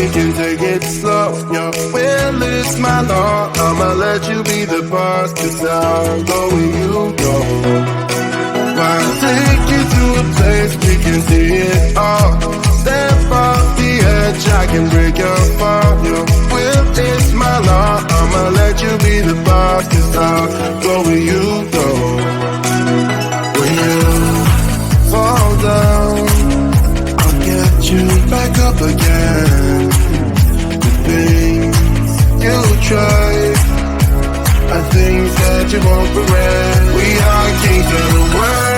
we can take it slow. Your will is my law. I'ma let you be the boss, 'cause I'll go where you go. I'll take you to a place we can see it all. Step off the edge, I can break your fall. Your will is my law. I'ma let you be the boss, 'cause I'll go where you go. When you fall down, I'll get you back up again. The things you try are things that you won't regret. We are kings of the world,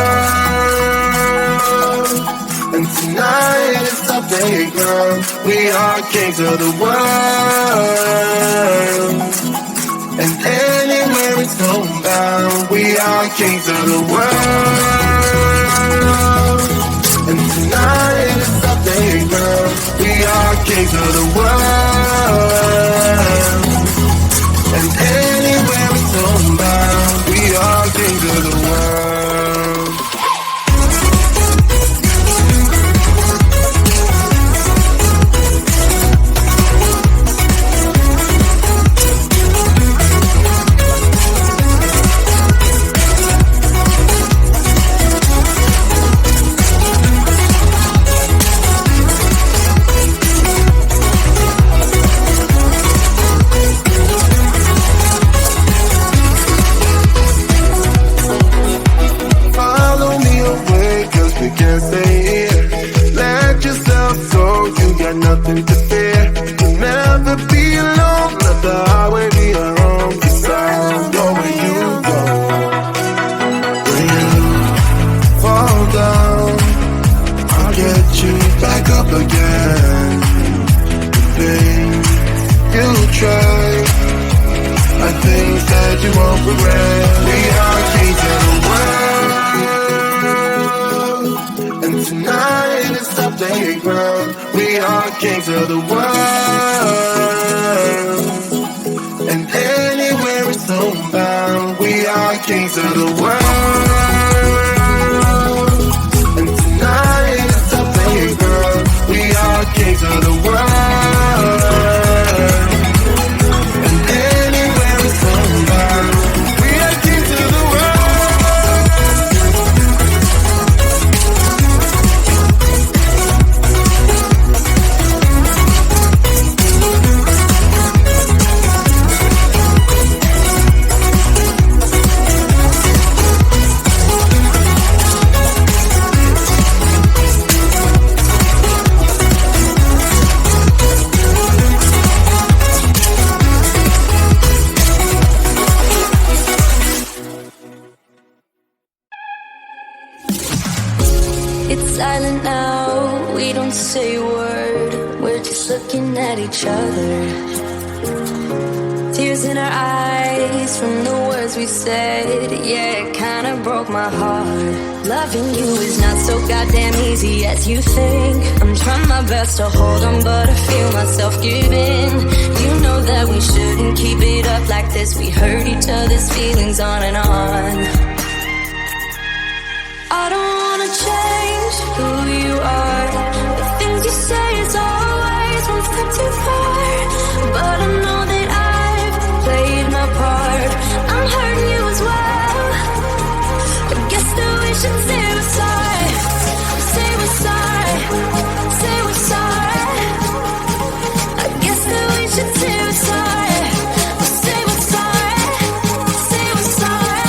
and tonight is our playground. We are kings of the world, and anywhere it's homebound. We are kings of the world, and tonight is our playground. We are kings of the world, and anywhere it's homebound. We are kings of the world. You can't stay here. Let yourself go, you got nothing to fear. You'll never be alone, let the highway be your home. 'Cause I'll go where you go. When you fall down, I'll get you back up again. The things you try are things that you won't regret. We are kings of the world, and tonight is our playground. We are kings of the world, and anywhere it's homebound. We are kings of the world, and tonight is our playground. We are kings of the world, and anywhere it's homebound. We are kings of the world. It's silent now, we don't say a word. We're just looking at each other. Tears in our eyes from the words we said. Yeah, it kinda broke my heart. Loving you is not so goddamn easy as you think. I'm trying my best to hold on, but I feel myself giving. You know that we shouldn't keep it up like this. We hurt each other's feelings on and on. I don't wanna change who you are. The things you say is always one step too far. But I know that I've played my part. I'm hurting you as well. I guess that we should say we're sorry. Say we're sorry. Say we're sorry. I guess that we should say we're sorry. Say we're sorry. Say we're sorry.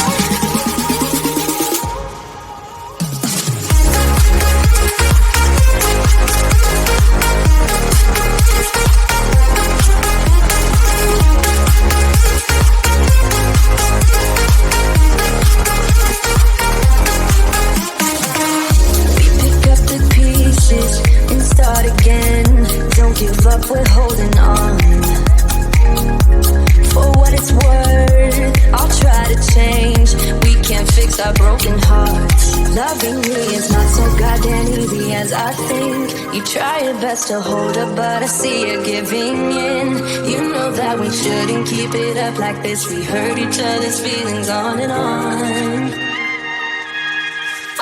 We're holding on. For what it's worth, I'll try to change. We can't fix our broken hearts. Loving me is not so goddamn easy as I think. You try your best to hold up, but I see you giving in. You know that we shouldn't keep it up like this. We hurt each other's feelings on and on.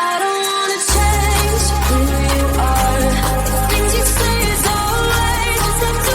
I don't wanna change who you are. The things you say is always the same.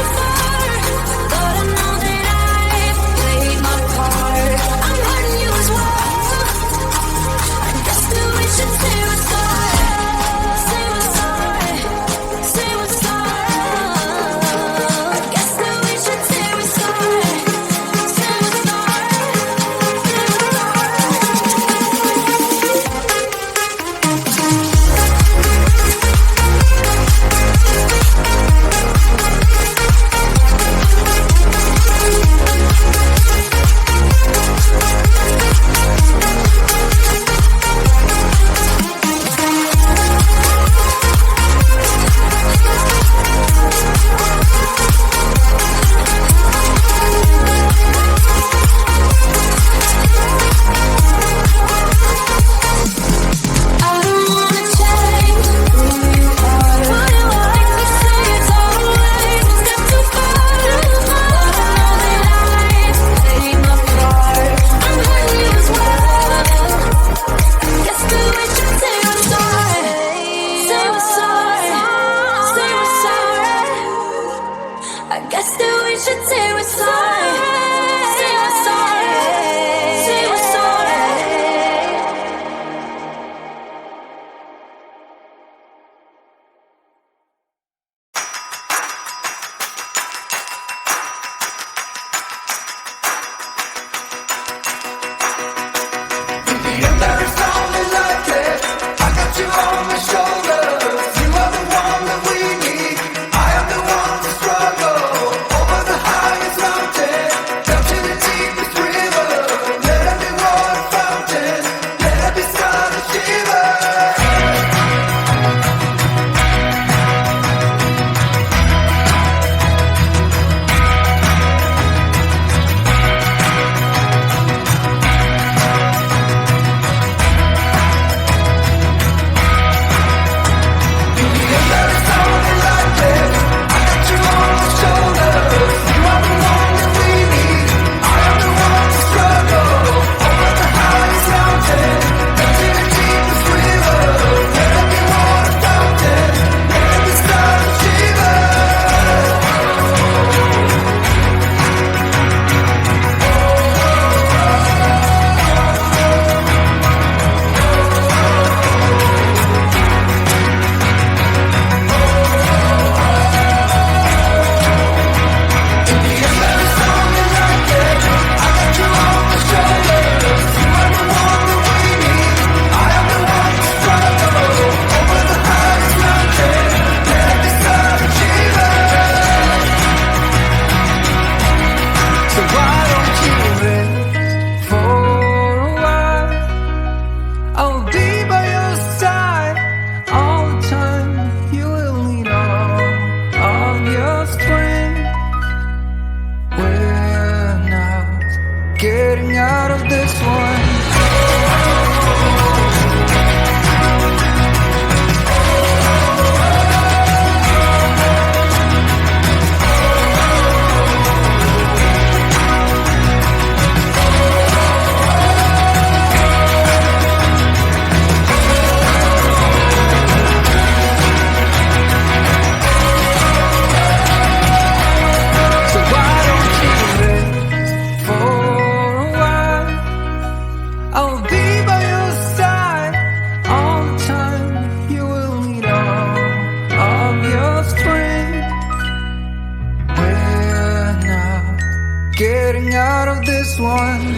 getting out of this one.